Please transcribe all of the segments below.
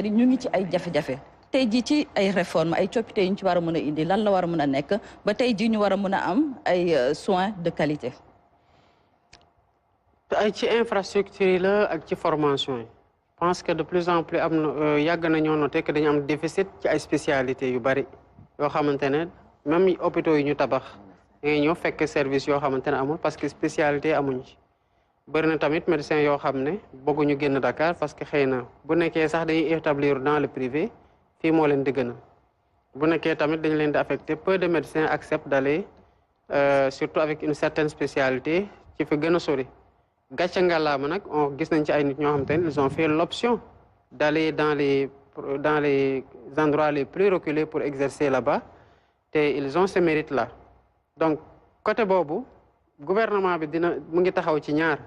ñu ngi ci ay jafe-jafe tey jii ci ay réformes ay coppite yu ñu ci war a mën a indi lan la war a mën a nekk ba tey jii ñu war a mën a am ay soins de qualité. ay ci infrastructure yi la ak ci formation yi. Je pense que de plus en plus am na yàgg nañoo noté que dañu am déficit ci ay spécialités yu bari yoo xamante ne même hôpitaux yi ñu tabax da ngay ñëw fekk service yoo xamante ne amul parce que spécialité amuñ ci. bëri na tamit médecin yoo xam ne bëgguñu génn Dakar parce que xëy na bu nekkee sax dañuy établir dans le privé fii moo leen di gënal bu nekkee tamit dañu leen di affecté peu de médecins acceptent d'aller surtout avec une certaine spécialité ci fi gën a sori. gàcce ngàllaama nag on gis nañ ci ay nit ñoo xamante ne ils ont fait l'option d'aller dans les endroits les plus reculés pour exercer là-bas te ils ont ce mérite là donc côté boobu gouvernement bi mu ngi taxaw ci ñaar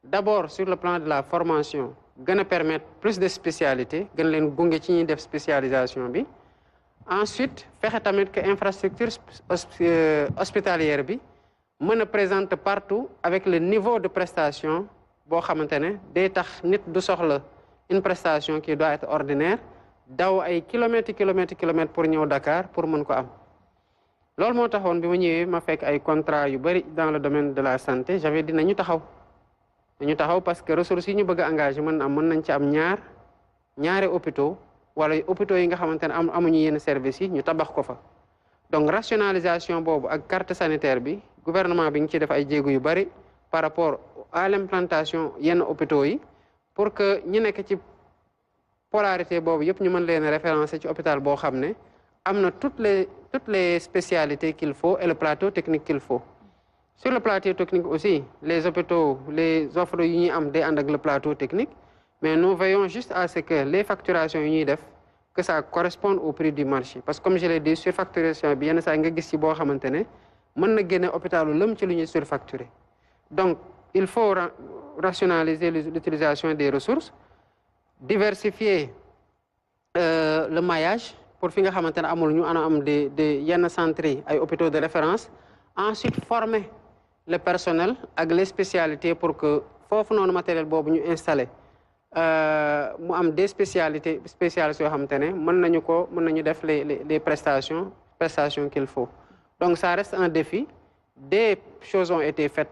d'abord sur le plan de la formation gën a permettre plus de spécialités gën leen gunge ci ñuy def spécialisation bi ensuite fexe tamit que infrastructure hospitalière bi mën a présente partout avec le niveau de prestation boo xamante ne day tax nit du soxla une prestation qui doit être ordinaire daw ay kilomètres pour ñëw Dakar pour mën ko am loolu moo taxoon bi ma ñëwee ma fekk ay contrat yu bari dans le domaine de la santé j'avais dit nañu taxaw parce que ressources yi ñu bëgg a engagé mën nañ ci am ñaari hôpitaux wala hôpitaux yi nga xamante ne amuñu yenn services yi ñu tabax ko fa donc rationalisation boobu ak carte sanitaire bi gouvernement bi ngi ci def ay jéego yu bari par rapport à l'implantation yenn hôpitaux yi pour que ñi nekk ci polarité boobu yëpp ñu mën leen référencer ci hôpital boo xam ne am na toutes les spécialités qu'il faut et le plateau technique qu'il faut. Sur le plateau technique aussi les hôpitaux les offres yu ñuy am day ànd ak le plateau technique mais nous veillons juste à ce que les facturations yu ñuy def que ça corresponde au prix du marché parce que comme je l'ai dit surfacturation bi yenn saa nga gis ci boo xamante ne mën na génne hôpitalu lëm ci lu ñuy surfacturé donc il faut rationaliser l'utilisation des ressources diversifier le maillage pour fi nga xamante ne amul ñu ana am des yenn centres yi ay hôpitaux de référence ensuite former le personnel ak les spécialités pour que foofu noonu matériel boobu ñu installé mu am des spécialités yoo xamante ne mën nañu def les prestations qu'il faut donc ça reste un défi des choses ont été faites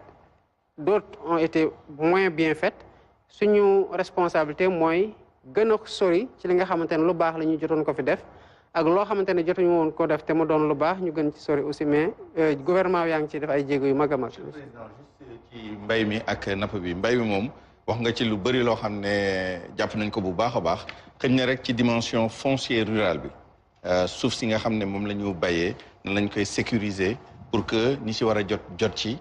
d'autres ont été moins bien faites suñu responsabilité mooy gën a sori ci li nga xamante ne lu baax la ñu jotoon ko fi def ak loo xamante ne jotuñu woon ko def te mu doon lu baax ñu gën ci sori aussi mais gouvernement yaa ngi ciy def ay jéego yu mag a mag. président juste ci mbay mi ak napp bi mbay mi moom wax nga ci lu bëri loo xam ne jàpp nañ ko bu baax a baax xëy na rek ci dimension foncière rurale bi suuf si nga xam ne moom la ñu bayee nan lañ koy sécuriser pour que ñi ci war a jot ci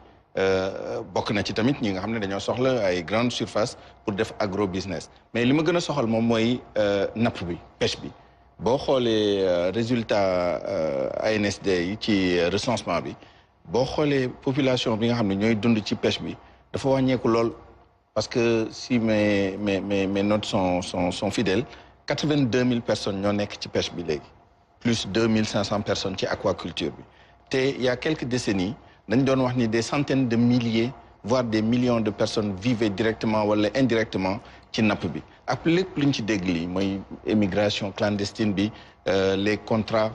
bokk na ci tamit ñi nga xam ne dañoo soxla ay grandes surfaces pour def agro business mais li ma gën a soxal moom mooy napp bi pêche bi. boo xoolee résultat ANSD yi ci recensement bi boo xoolee population bi nga xam ne ñooy dund ci pêche bi dafa wàññeeku lool parce que si mes notes sont fidèles 82 000 personnes ñoo nekk ci pêche bi léegi plus 2500 personnes ci aquaculture bi te il y a quelques décennies dañ doon wax ni des centaines de milliers voire des millions de personnes vivaient directement wala indirectement ci napp bi ak lépp lu ñu ci dégg lii mooy émigration clandestine bi les contrats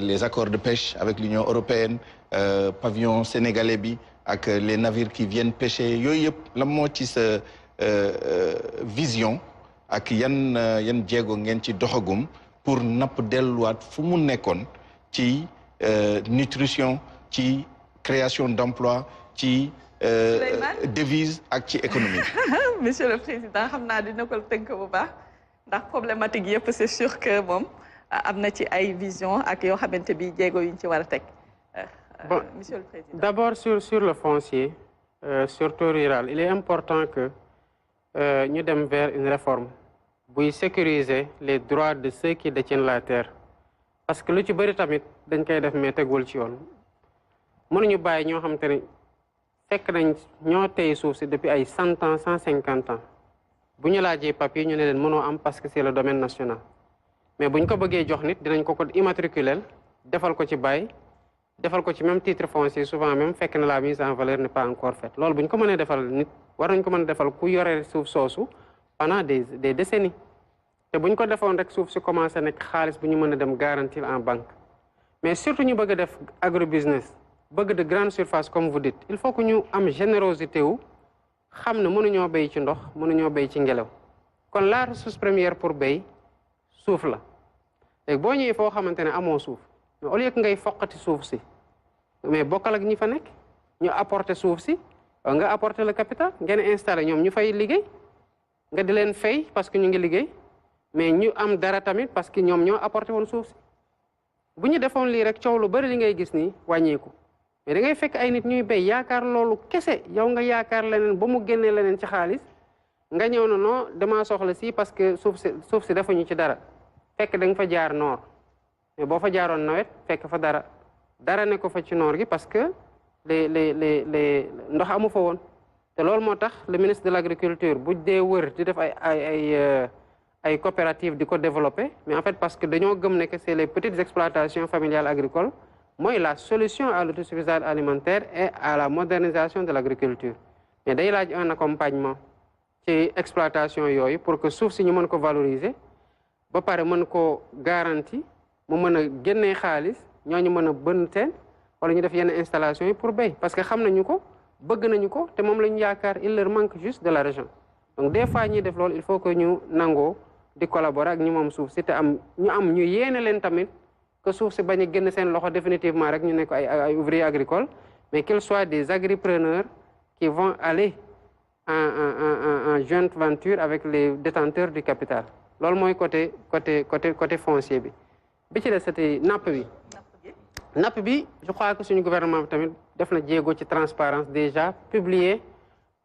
les accords de pêche avec l'Union européenne pavillon sénégalais bi ak les navires qui viennent pêcher yooyu yëpp la moo ci sa vision ak yan jéego ngeen ci doxagum pour napp delluwaat fu mu nekkoon ci nutrition ci création d'emploi ci devise ak ci économie. Monsieur le Président xam naa dina ko tënk bu baax ndax problématique yëpp c'est sûr que moom am na ci ay vision ak yoo xamante bi jéego yuñ ci war a teg. Bon, Monsieur le Président. D'abord sur le foncier surtout rural il est important que ñu dem vers une réforme buy sécuriser les droits de ceux qui détiennent la terre parce que lu ci bëri tamit dañ koy def mais tegul ci yoon mënuñu bàyyi ñoo xamante ne fekk nañ ñoo tey suuf si depuis ay 100 ans 150 ans bu ñu laajee papier ñu ne leen mënoo am parce que c'est le domaine national mais bu ñu ko bëggee jox nit dinañ ko immatriculer defal ko ci bail defal ko ci même titre foncier souvent même fekk na la mise en valeur n'est pas encore faite loolu bu ñu ko mënee defal nit war nañ ko mën a defal ku yore suuf soosu pendant des décennies te buñ ko defoon rek suuf si commencé nekk xaalis bu ñu mën a dem garantir en banque mais surtout ñu bëgg a def agrobusiness bëgg de grande surface comme vous dites il faut que ñu am générosité wu xam ne mënuñoo béy ci ndox mënuñoo béy ci ngelaw kon la ressource première pour béy suuf la léegi boo ñëwee foo xamante ne amoo suuf mais au lieu que ngay foqati suuf si mais bokkal ak ñi fa nekk ñu apporter suuf si nga apporter le capital ngeen installé ñoom ñu fay liggéey nga di leen fay parce que ñu ngi liggéey mais ñu am dara tamit parce que ñoom ñoo apporté woon suuf si bu ñu defoon lii rek coow lu bari li ngay gis nii wàññeeku mais da ngay fekk ay nit ñuy béy yaakaar loolu kese yow nga yaakaar leneen ba mu génnee leneen ci xaalis nga ñëw na non damaa soxla si parce que suuf si defuñu ci dara fekk da nga fa jaar noor mais boo fa jaaroon nawet fekk fa dara ne ko fa ci noor gi parce que les ndox amu fa woon te loolu moo tax le ministre de l'agriculture bu dee wër di def ay coopératives di ko développer mais en fait parce que dañoo gëm ne que c'est les petites exploitations familiales agricoles mooy la solution à l'autosuffisance alimentaire et à la modernisation de l'agriculture mais day laaj un accompagnement ci exploitation yooyu pour que suuf si ñu mën ko valoriser ba pare mën ko garantie mu mën a génnee xaalis ñooñu mën a bën teen wala ñu def yenn installation yi pour béy parce que xam nañu ko bëgg nañu ko te moom la ñu yaakaar il leur manque juste de l'argent donc des fois ñuy def loolu il faut que ñu nangoo di collaborer ak ñi moom suuf si te ñu yéene leen tamit que suuf si bañ a génn seen loxo définitivement rek ñu nekk ay ouvriers agricoles mais qu'ils soient des agripreneurs qui vont aller en jointe venture avec les détenteurs du capital loolu mooy côté foncier bi ci des c'était napp bi je crois que suñu gouvernement bi tamit def na jéego ci transparence déjà publier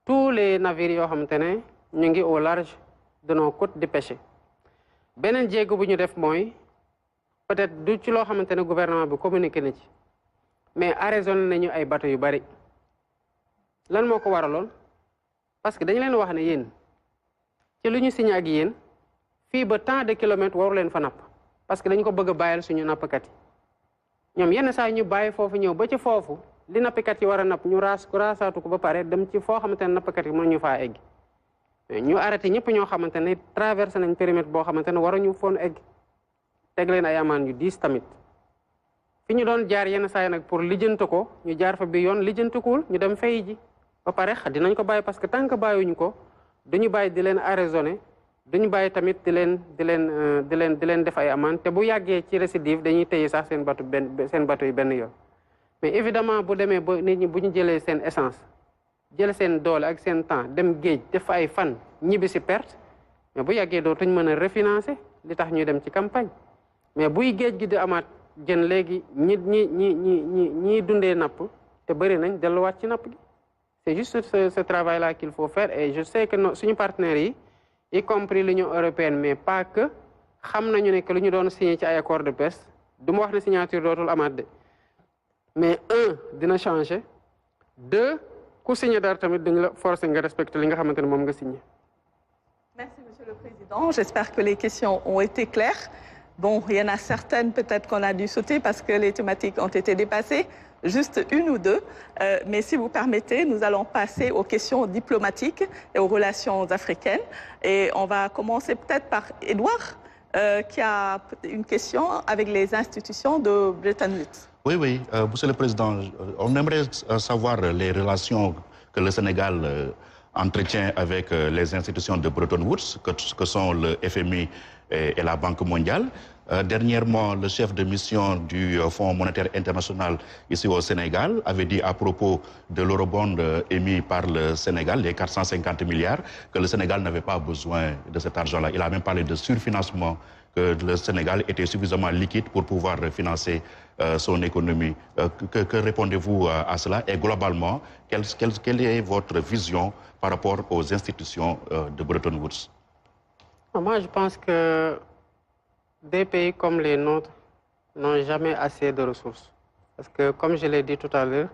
tous les navires yoo xamante ne ñu ngi au large de nos côtes de pêche beneen jéego bu ñu def mooy peut-être du ci loo xamante ne gouvernement bi communiqué na ci mais arraisonné nañu ay bateau yu bari lan moo ko waraloon parce que dañu leen wax ne yéen ci lu ñu signé ak yéen fii ba tant de kilomètres waru leen fa napp parce que dañu ko bëgg a bàyyil suñu nappkat yi ñoom yenn saa ñu bàyyi foofu ñëw ba ci foofu li nappkat yi war a napp ñu raasaatu ko ba pare dem ci foo xamante ne nappkat yi mënuñu faa egg ñu arrêté ñëpp ñoo xamante ne traversé nañ périmètre boo xamante ne waruñu foon egg teg leen ay amaan yu diis tamit fi ñu doon jaar yenn saa yi nag pour lijjanti ko ñu jaar fa bi yoon lijjantikuwul ñu dem fay ji ba pare dinañ ko bàyyi parce que tant que bàyyiwuñu ko duñu bàyyi di leen arraisonné duñu bàyyi tamit di leen def ay amende te bu yàggee ci récidive dañuy téye sax seen bateau yi benn yoon mais évidemment bu demee ba nit ñi bu ñu jëlee seen essence jël seen doole ak seen temps dem géej def ay fan ñibbi si perte mais bu yàggee dootuñ mën a refinancer li tax ñuy dem ci campagne mais buy géej gi di amaat jën léegi ñi dundee napp te bëri nañ delluwaat ci napp gi c'est juste ce travail là qu'il faut faire et je sais que suñu partenaires yi y compris l'Union européenne mais pas que xam nañu ne que lu ñu doon signé ci ay accord de pêche du ma wax ne signature dootul amaat de mais dina changer deux ku signé dara tamit dañu la forcer nga respecter li nga xamante ne moom nga signé. Merci Monsieur le Président. J'espère que les questions ont été claires. Bon, il y en a certaines peut-être qu'on a dû sauter parce que les thématiques ont été dépassées. Juste une ou deux. Mais si vous permettez, nous allons passer aux questions diplomatiques et aux relations africaines. Et on va commencer peut-être par Edouard, qui a une question avec les institutions de Bretton Woods. Oui, Monsieur le Président, on aimerait savoir les relations que le Sénégal entretient avec les institutions de Bretton Woods, que sont le FMI et la Banque mondiale. Dernièrement, le chef de mission du Fonds monétaire international ici au Sénégal avait dit à propos de l'eurobond émis par le Sénégal, les 450 milliards, que le Sénégal n'avait pas besoin de cet argent-là. Il a même parlé de surfinancement, que le Sénégal était suffisamment liquide pour pouvoir financer son économie. Que répondez-vous à cela? Et globalement, quelle est votre vision par rapport aux institutions de Bretton Woods? Moi, je pense que des pays comme les nôtres n'ont jamais assez de ressources. Parce que, comme je l'ai dit tout à l'heure,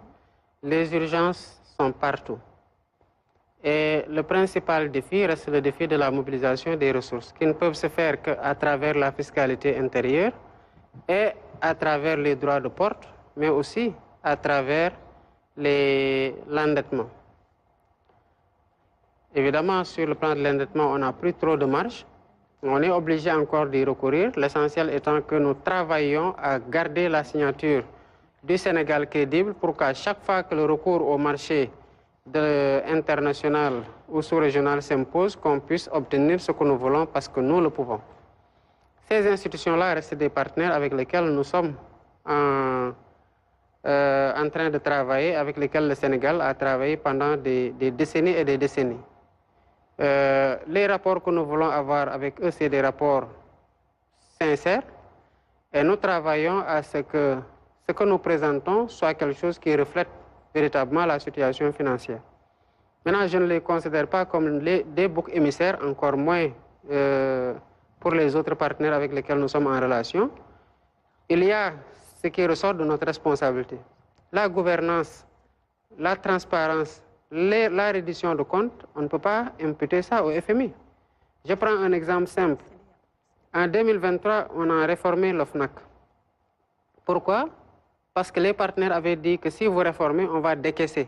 les urgences sont partout. Et le principal défi reste le défi de la mobilisation des ressources, qui ne peuvent se faire qu'à travers la fiscalité intérieure et à travers les droits de porte, mais aussi à travers l'endettement. Évidemment, sur le plan de l'endettement, on n'a plus trop de marge. On est obligé encore d'y recourir, l'essentiel étant que nous travaillons à garder la signature du Sénégal crédible pour qu'à chaque fois que le recours au marché international ou sous-régional s'impose, qu'on puisse obtenir ce que nous voulons parce que nous le pouvons. Ces institutions-là restent des partenaires avec lesquels nous sommes en train de travailler, avec lesquels le Sénégal a travaillé pendant des décennies et des décennies. Les rapports que nous voulons avoir avec eux, c'est des rapports sincères et nous travaillons à ce que nous présentons soit quelque chose qui reflète véritablement la situation financière. Maintenant, je ne les considère pas comme des boucs émissaires, encore moins pour les autres partenaires avec lesquels nous sommes en relation. Il y a ce qui ressort de notre responsabilité. La gouvernance, la transparence, la reddition de comptes, on ne peut pas imputer ça au FMI. Je prends un exemple simple. En 2023, on a réformé l'OFNAC. Pourquoi? Parce que les partenaires avaient dit que si vous réformez, on va décaisser.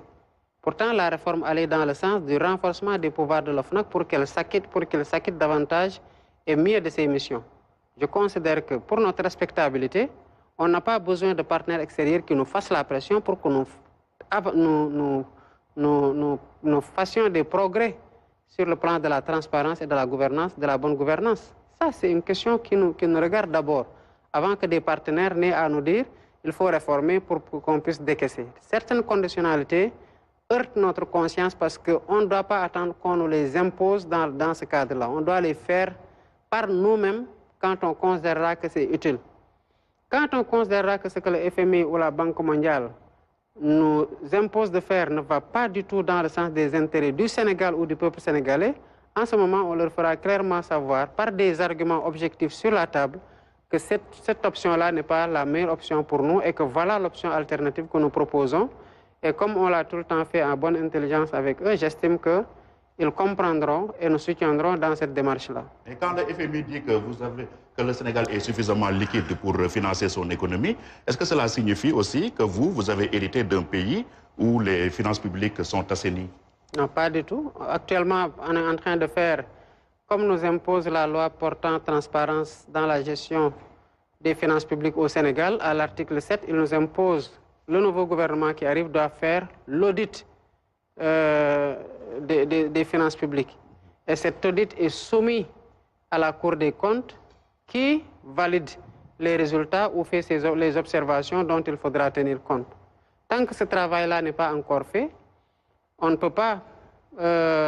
Pourtant, la réforme allait dans le sens du renforcement des pouvoirs de l'OFNAC pour qu'elle s'acquitte davantage et mieux de ses missions. Je considère que pour notre respectabilité, on n'a pas besoin de partenaires extérieurs qui nous fassent la pression pour que nous fassions des progrès sur le plan de la transparence et de la gouvernance, de la bonne gouvernance. Ça, c'est une question qui nous regarde d'abord, avant que des partenaires n'aient à nous dire il faut réformer pour qu'on puisse décaisser. Certaines conditionnalités heurtent notre conscience parce qu'on ne doit pas attendre qu'on nous les impose dans ce cadre-là. On doit les faire par nous-mêmes quand on considérera que c'est utile. Quand on considérera que ce que le FMI ou la Banque mondiale nous impose de faire ne va pas du tout dans le sens des intérêts du Sénégal ou du peuple sénégalais, en ce moment, on leur fera clairement savoir, par des arguments objectifs sur la table, que cette option-là n'est pas la meilleure option pour nous et que voilà l'option alternative que nous proposons. Et comme on l'a tout le temps fait en bonne intelligence avec eux, j'estime qu'ils comprendront et nous soutiendront dans cette démarche-là. Et quand le FMI dit que le Sénégal est suffisamment liquide pour financer son économie, est-ce que cela signifie aussi que vous avez hérité d'un pays où les finances publiques sont assainies? Non, pas du tout. Actuellement, on est en train de faire, comme nous impose la loi portant transparence dans la gestion des finances publiques au Sénégal, à l'article 7, il nous impose, le nouveau gouvernement qui arrive doit faire l'audit des finances publiques. Et cet audit est soumis à la Cour des comptes qui valide les résultats ou fait les observations dont il faudra tenir compte. Tant que ce travail-là n'est pas encore fait, on ne peut pas,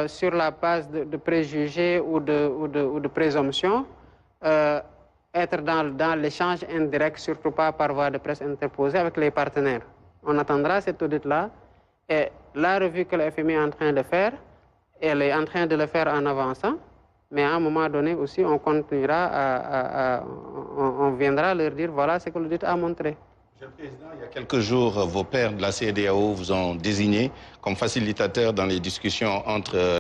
sur la base de préjugés ou de présomptions, être dans l'échange indirect, surtout pas par voie de presse interposée avec les partenaires. On attendra cet audit-là et la revue que le FMI est en train de faire, elle est en train de le faire en avançant, mais à un moment donné aussi, on continuera on viendra leur dire voilà ce que l'audit a montré. Monsieur le Président, il y a quelques jours, vos pairs de la CEDEAO vous ont désigné comme facilitateur dans les discussions entre